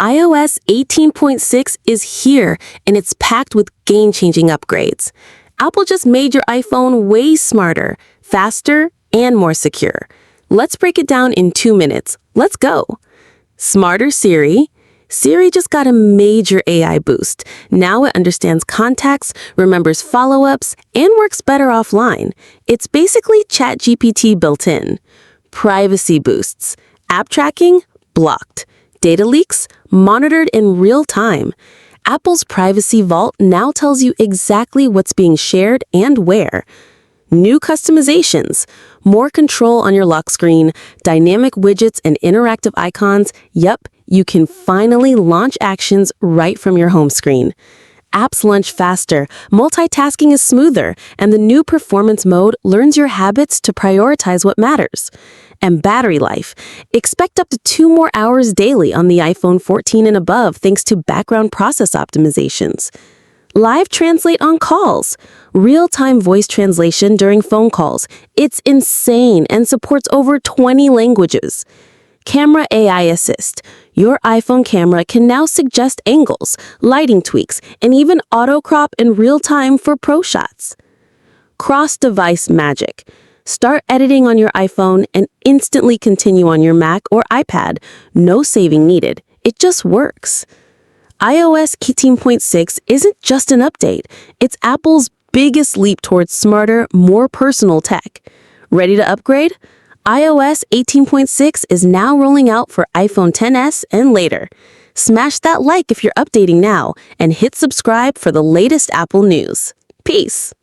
iOS 18.6 is here, and it's packed with game-changing upgrades. Apple just made your iPhone way smarter, faster, and more secure. Let's break it down in 2 minutes. Let's go. Smarter Siri. Siri just got a major AI boost. Now it understands contacts, remembers follow-ups, and works better offline. It's basically ChatGPT built in. Privacy boosts. App tracking? Blocked. Data leaks? Monitored in real time. Apple's Privacy Vault now tells you exactly what's being shared and where. New customizations, more control on your lock screen, dynamic widgets and interactive icons. Yep, you can finally launch actions right from your home screen. Apps launch faster, multitasking is smoother, and the new performance mode learns your habits to prioritize what matters. And battery life. Expect up to 2 more hours daily on the iPhone 14 and above thanks to background process optimizations. Live translate on calls. Real-time voice translation during phone calls. It's insane and supports over 20 languages. Camera AI Assist. Your iPhone camera can now suggest angles, lighting tweaks, and even auto-crop in real time for pro shots. Cross-device magic. Start editing on your iPhone and instantly continue on your Mac or iPad. No saving needed. It just works. iOS 18.6 isn't just an update. It's Apple's biggest leap towards smarter, more personal tech. Ready to upgrade? iOS 18.6 is now rolling out for iPhone XS and later. Smash that like if you're updating now, and hit subscribe for the latest Apple news. Peace.